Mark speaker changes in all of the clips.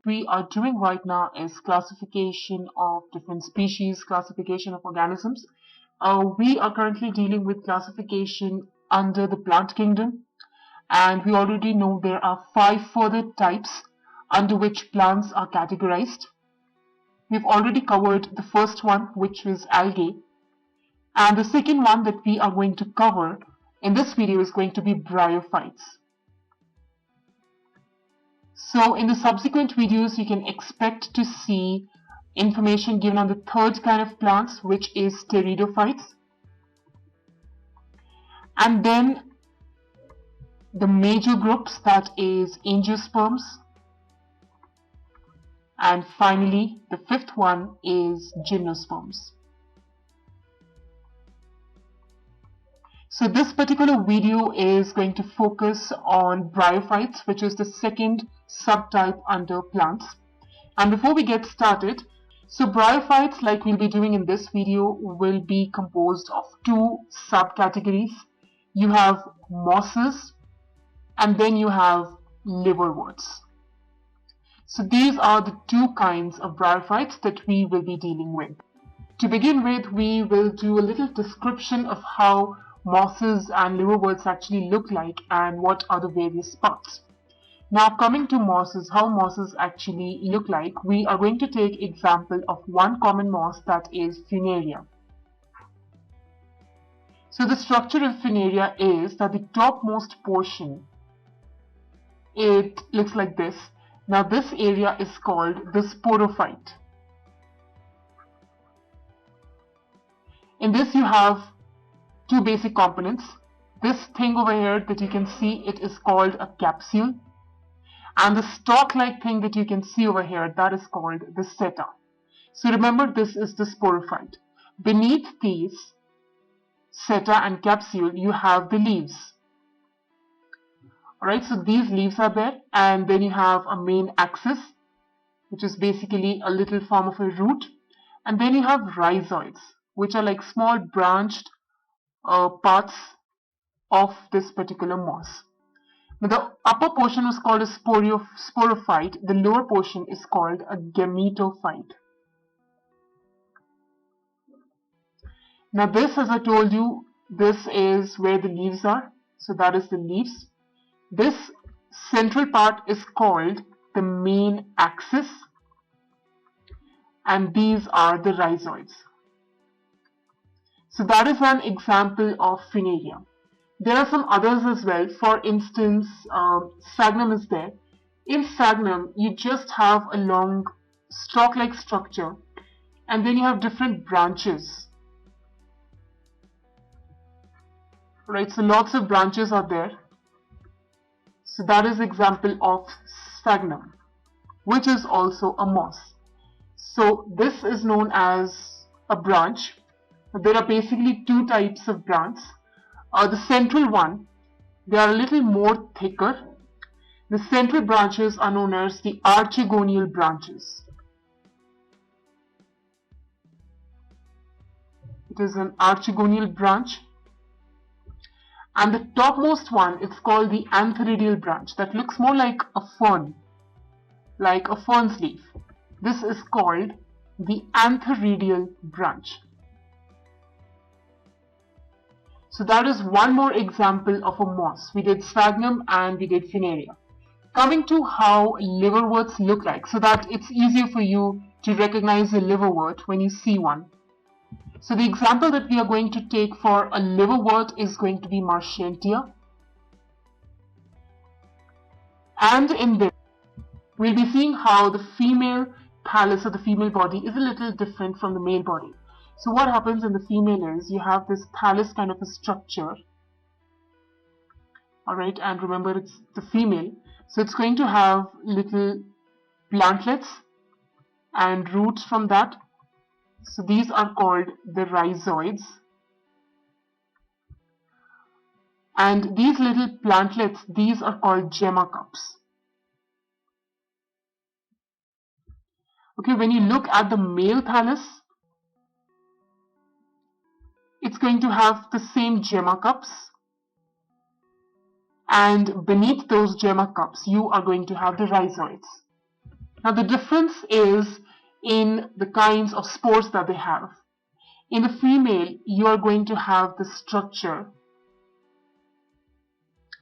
Speaker 1: we are doing right now is classification of different species, classification of organisms. We are currently dealing with classification under the plant kingdom, and we already know there are 5 further types under which plants are categorized. We've already covered the first one, which was algae, and the second one that we are going to cover in this video is going to be bryophytes. So in the subsequent videos, you can expect to see information given on the third kind of plants, which is pteridophytes. And then the major groups, that is angiosperms. And finally, the fifth one is gymnosperms. So this particular video is going to focus on bryophytes, which is the second subtype under plants. And before we get started, so bryophytes, like we'll be doing in this video, will be composed of 2 subcategories. You have mosses and then you have liverworts. So these are the 2 kinds of bryophytes that we will be dealing with. To begin with, we will do a little description of how mosses and liverworts actually look like and what are the various parts. Now coming to mosses, how mosses actually look like, we are going to take example of one common moss, that is Funaria. So the structure of Funaria is that the topmost portion, it looks like this. Now this area is called the sporophyte. In this you have 2 basic components. This thing over here that you can see, it is called a capsule, and the stalk-like thing that you can see over here, that is called the seta. So remember, this is the sporophyte. Beneath these seta and capsule, you have the leaves. Alright, so these leaves are there, and then you have a main axis, which is basically a little form of a root, and then you have rhizoids, which are like small branched parts of this particular moss. Now the upper portion was called a sporophyte, the lower portion is called a gametophyte. Now this, as I told you, this is where the leaves are, so that is the leaves. This central part is called the main axis, and these are the rhizoids. So that is an example of Funaria. There are some others as well. For instance, sphagnum is there. In sphagnum, you just have a long stalk-like structure, and then you have different branches. Right, so lots of branches are there. So that is example of sphagnum, which is also a moss. So this is known as a branch. There are basically 2 types of branches. The central one, they are a little more thicker. The central branches are known as the archegonial branches. It is an archegonial branch. And the topmost one, it's called the antheridial branch. That looks more like a fern, like a fern's leaf. This is called the antheridial branch. So that is one more example of a moss. We did sphagnum and we did Funaria. Coming to how liverworts look like, so that it's easier for you to recognize a liverwort when you see one. So the example that we are going to take for a liverwort is going to be Marchantia. And in this, we'll be seeing how the female thallus or the female body is a little different from the male body. So what happens in the female is you have this thallus kind of a structure. Alright, and remember it's the female. So it's going to have little plantlets and roots from that. So these are called the rhizoids. And these little plantlets, these are called gemma cups. Okay, when you look at the male thallus, it's going to have the same gemma cups, and beneath those gemma cups you are going to have the rhizoids. Now the difference is in the kinds of spores that they have. In the female, you are going to have the structure,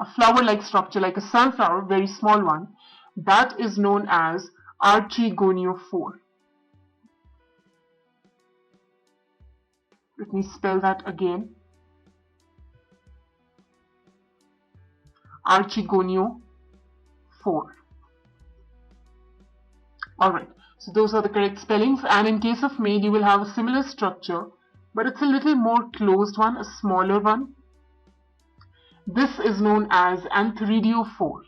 Speaker 1: a flower-like structure like a sunflower, very small one, that is known as archegoniophore. Let me spell that again. Archegoniophore. Alright, so those are the correct spellings, and in case of male you will have a similar structure, but it's a little more closed one, a smaller one. This is known as antheridophore.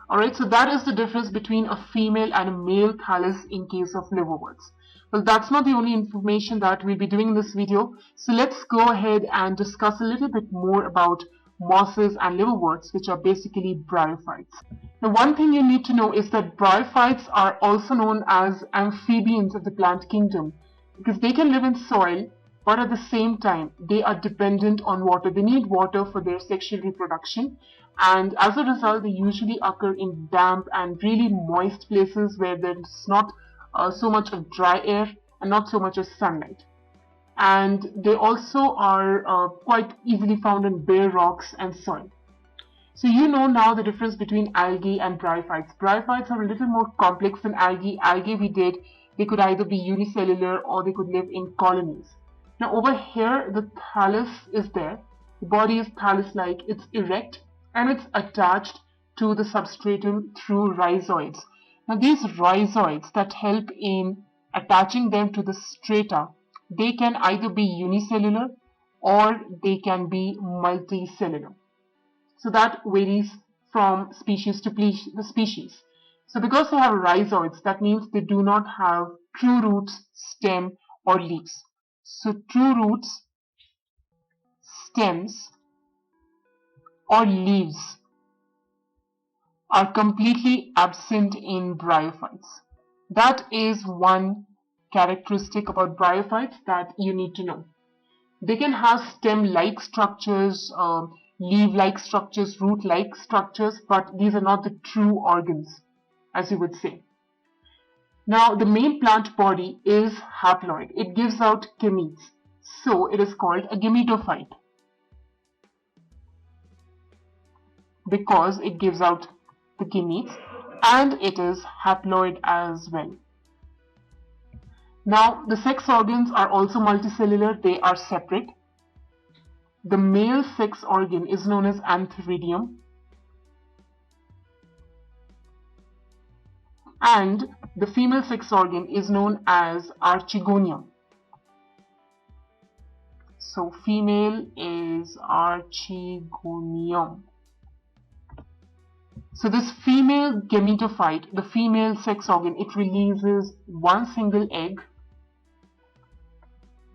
Speaker 1: Alright, so that is the difference between a female and a male thallus in case of liverworts. Well, that's not the only information that we'll be doing in this video, so let's go ahead and discuss a little bit more about mosses and liverworts, which are basically bryophytes. Now, one thing you need to know is that bryophytes are also known as amphibians of the plant kingdom because they can live in soil, but at the same time they are dependent on water. They need water for their sexual reproduction, and as a result they usually occur in damp and really moist places where there's not so much of dry air and not so much of sunlight. And they also are quite easily found in bare rocks and soil. So you know now the difference between algae and bryophytes. Bryophytes are a little more complex than algae. Algae they could either be unicellular or they could live in colonies. Now over here the thallus is there. The body is thallus-like, it's erect and it's attached to the substratum through rhizoids. Now these rhizoids that help in attaching them to the strata, they can either be unicellular or they can be multicellular. So that varies from species to species. So because they have rhizoids, that means they do not have true roots, stem or leaves. So true roots, stems or leaves are completely absent in bryophytes. That is one characteristic about bryophytes that you need to know. They can have stem-like structures, leaf-like structures, root-like structures, but these are not the true organs, as you would say. Now, the main plant body is haploid. It gives out gametes, so it is called a gametophyte because it gives out the gametes, and it is haploid as well. Now, the sex organs are also multicellular, they are separate. The male sex organ is known as antheridium, and the female sex organ is known as archegonium. So, female is archegonium. So this female gametophyte, the female sex organ, it releases one single egg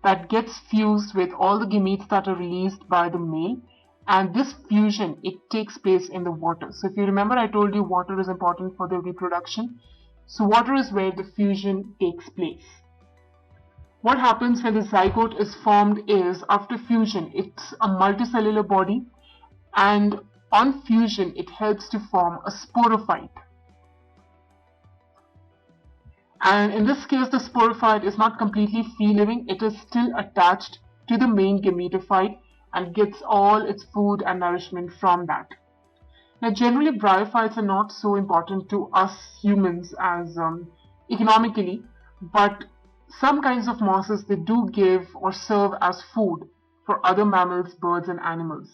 Speaker 1: that gets fused with all the gametes that are released by the male, and this fusion, it takes place in the water. So if you remember, I told you water is important for the reproduction. So water is where the fusion takes place. What happens when the zygote is formed is, after fusion, it's a multicellular body, and on fusion, it helps to form a sporophyte. And in this case, the sporophyte is not completely free-living. It is still attached to the main gametophyte and gets all its food and nourishment from that. Now, generally, bryophytes are not so important to us humans as economically, but some kinds of mosses, they do give or serve as food for other mammals, birds, and animals.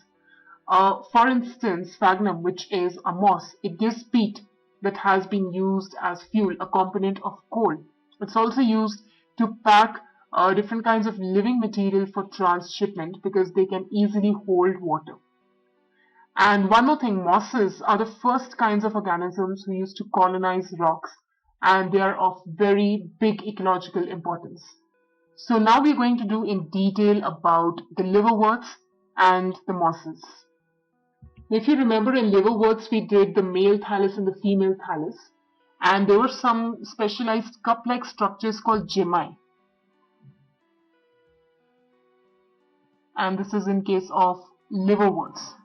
Speaker 1: For instance, sphagnum, which is a moss, it gives peat that has been used as fuel, a component of coal. It's also used to pack different kinds of living material for transshipment because they can easily hold water. And one more thing, mosses are the first kinds of organisms who used to colonize rocks, and they are of very big ecological importance. So now we're going to do in detail about the liverworts and the mosses. If you remember, in liverworts we did the male thallus and the female thallus, and there were some specialized cup-like structures called gemmi. And this is in case of liverworts.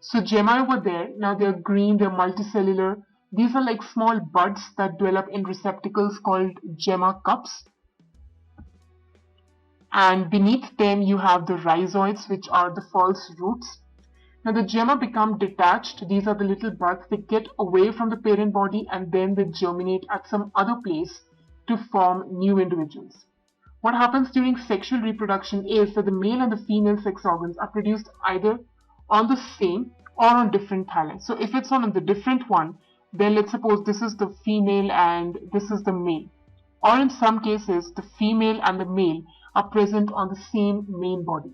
Speaker 1: So gemma over there, now they're green, they're multicellular. These are like small buds that develop in receptacles called gemma cups. And beneath them you have the rhizoids, which are the false roots. Now the gemma become detached. These are the little buds. They get away from the parent body and then they germinate at some other place to form new individuals. What happens during sexual reproduction is that the male and the female sex organs are produced either on the same or on different thalli. So if it's on the different one, then let's suppose this is the female and this is the male. Or in some cases, the female and the male are present on the same main body.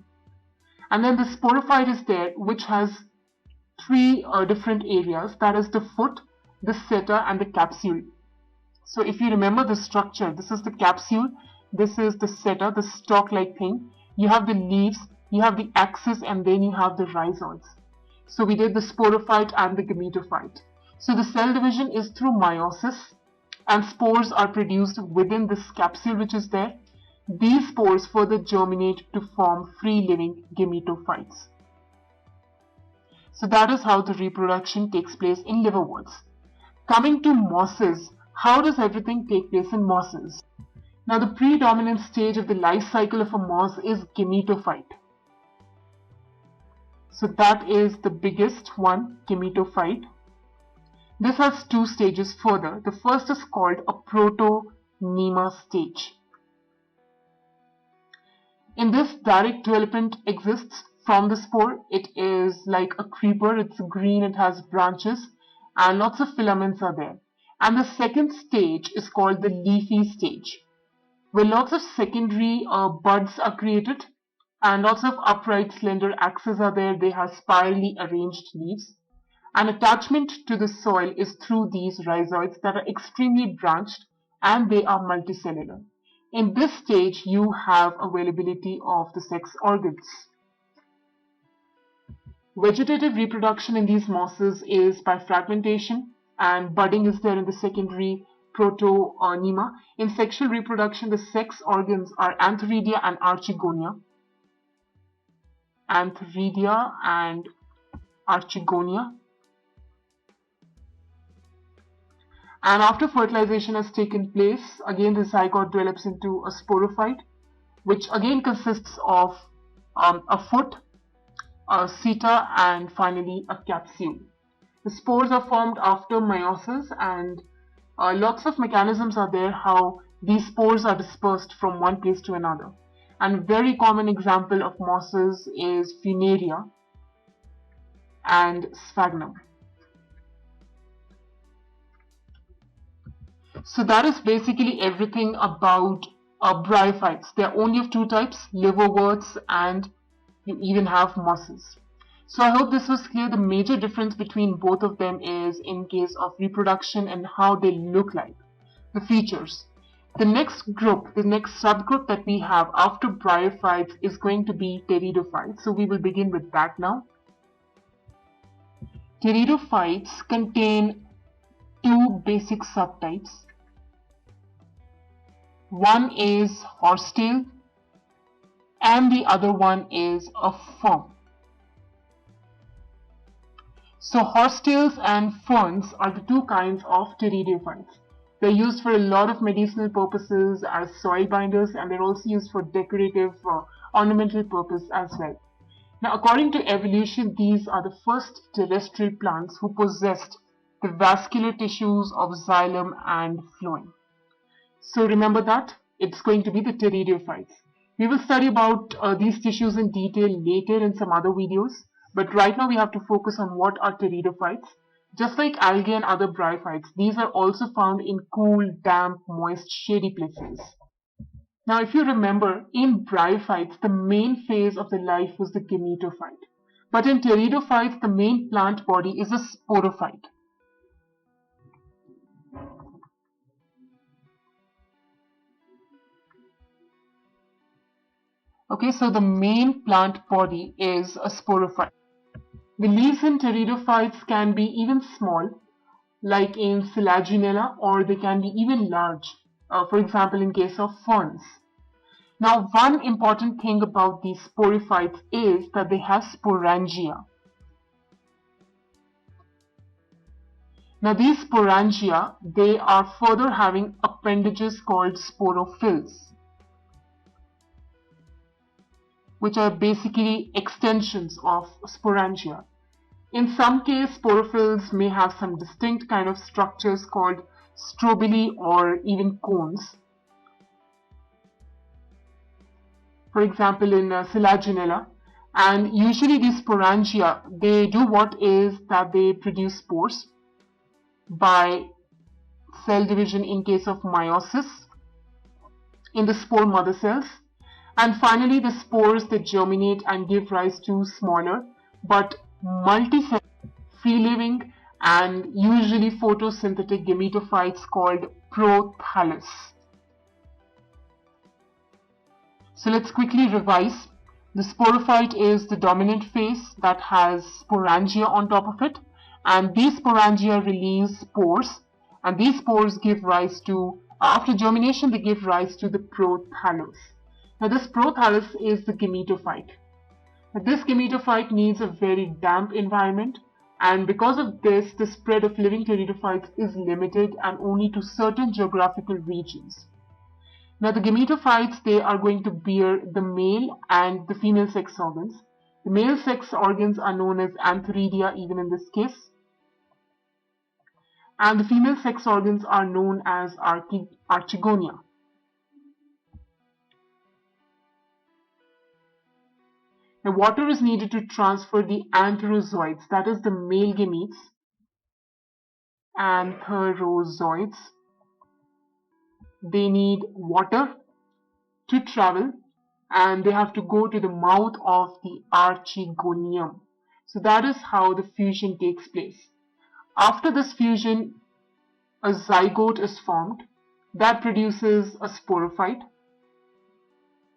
Speaker 1: And then the sporophyte is there, which has three different areas, that is the foot, the seta and the capsule. So if you remember the structure, this is the capsule, this is the seta, the stalk-like thing. You have the leaves, you have the axis, and then you have the rhizoids. So we did the sporophyte and the gametophyte. So the cell division is through meiosis, and spores are produced within this capsule which is there. These spores further germinate to form free-living gametophytes. So that is how the reproduction takes place in liverworts. Coming to mosses, how does everything take place in mosses? Now the predominant stage of the life cycle of a moss is gametophyte. So that is the biggest one, gametophyte. This has two stages further. The first is called a protonema stage. In this, direct development exists from the spore. It is like a creeper, it's green, it has branches, and lots of filaments are there. And the second stage is called the leafy stage, where lots of secondary buds are created, and lots of upright, slender axes are there. They have spirally arranged leaves. And attachment to the soil is through these rhizoids that are extremely branched, and they are multicellular. In this stage, you have availability of the sex organs. Vegetative reproduction in these mosses is by fragmentation, and budding is there in the secondary protonema. In sexual reproduction, the sex organs are antheridia and archegonia. Antheridia and archegonia. And after fertilization has taken place, again the zygote develops into a sporophyte, which again consists of a foot, a seta, and finally a capsule. The spores are formed after meiosis, and lots of mechanisms are there how these spores are dispersed from one place to another. And a very common example of mosses is funaria and sphagnum. So that is basically everything about bryophytes. They are only of two types, liverworts, and you even have mosses. So I hope this was clear. The major difference between both of them is in case of reproduction and how they look like, the features. The next group, the next subgroup that we have after bryophytes is going to be pteridophytes. So we will begin with that now. Pteridophytes contain two basic subtypes. One is horsetail and the other one is a fern. So horsetails and ferns are the two kinds of pteridophytes. They're used for a lot of medicinal purposes as soil binders, and they're also used for decorative ornamental purpose as well. Now according to evolution, these are the first terrestrial plants who possessed the vascular tissues of xylem and phloem. So remember that, it's going to be the pteridophytes. We will study about these tissues in detail later in some other videos, but right now we have to focus on what are pteridophytes. Just like algae and other bryophytes, these are also found in cool, damp, moist, shady places. Now if you remember, in bryophytes, the main phase of the life was the gametophyte. But in pteridophytes, the main plant body is a sporophyte. Okay, so the main plant body is a sporophyte. The leaves in pteridophytes can be even small, like in Selaginella, or they can be even large, for example in case of ferns. Now one important thing about these sporophytes is that they have sporangia. Now these sporangia, they are further having appendages called sporophylls, which are basically extensions of sporangia. In some cases, sporophylls may have some distinct kind of structures called strobili or even cones. For example, in Selaginella. And usually these sporangia, they do what is that they produce spores by cell division in case of meiosis in the spore mother cells. And finally, the spores, they germinate and give rise to smaller but multicellular, free-living and usually photosynthetic gametophytes called prothallus. So let's quickly revise. The sporophyte is the dominant phase that has sporangia on top of it, and these sporangia release spores, and these spores give rise to, after germination, they give rise to the prothallus. Now this prothallus is the gametophyte. Now, this gametophyte needs a very damp environment, and because of this, the spread of living pteridophytes is limited and only to certain geographical regions. Now the gametophytes, they are going to bear the male and the female sex organs. The male sex organs are known as antheridia even in this case, and the female sex organs are known as archegonia. Now water is needed to transfer the antherozoids, that is the male gametes, antherozoids. They need water to travel, and they have to go to the mouth of the archegonium. So that is how the fusion takes place. After this fusion, a zygote is formed that produces a sporophyte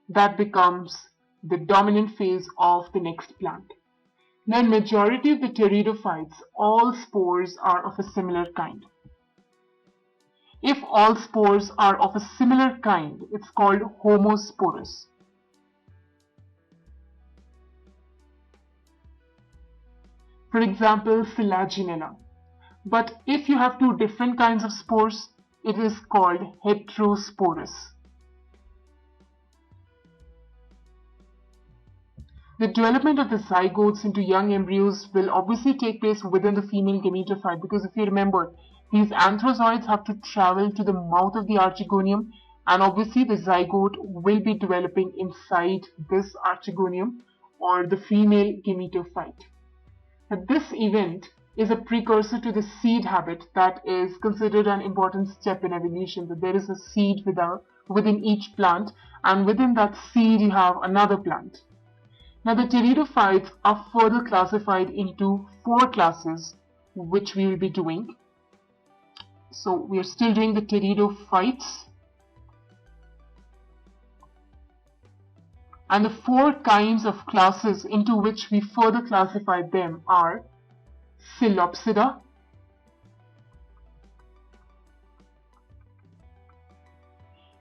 Speaker 1: that becomes the dominant phase of the next plant. Now in majority of the pteridophytes, all spores are of a similar kind. If all spores are of a similar kind, it's called homosporous. For example, Selaginella. But if you have two different kinds of spores, it is called heterosporous. The development of the zygotes into young embryos will obviously take place within the female gametophyte, because if you remember, these antherozoids have to travel to the mouth of the archegonium, and obviously the zygote will be developing inside this archegonium or the female gametophyte. Now, this event is a precursor to the seed habit that is considered an important step in evolution, that there is a seed within each plant, and within that seed you have another plant. Now the pteridophytes are further classified into 4 classes, which we will be doing. So we are still doing the pteridophytes, and the 4 kinds of classes into which we further classify them are Coelopsida,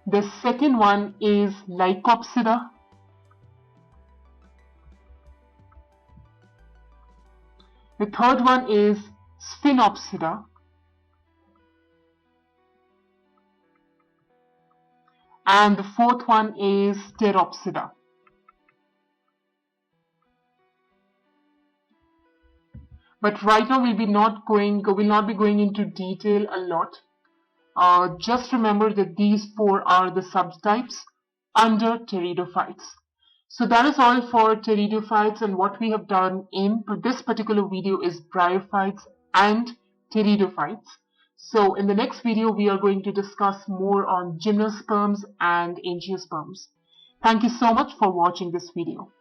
Speaker 1: the second one is Lycopsida, the third one is Sphenopsida, and the fourth one is Pteropsida. But right now we'll not be going into detail a lot. Just remember that these 4 are the subtypes under pteridophytes. So that is all for pteridophytes, and what we have done in this particular video is bryophytes and pteridophytes. So in the next video we are going to discuss more on gymnosperms and angiosperms. Thank you so much for watching this video.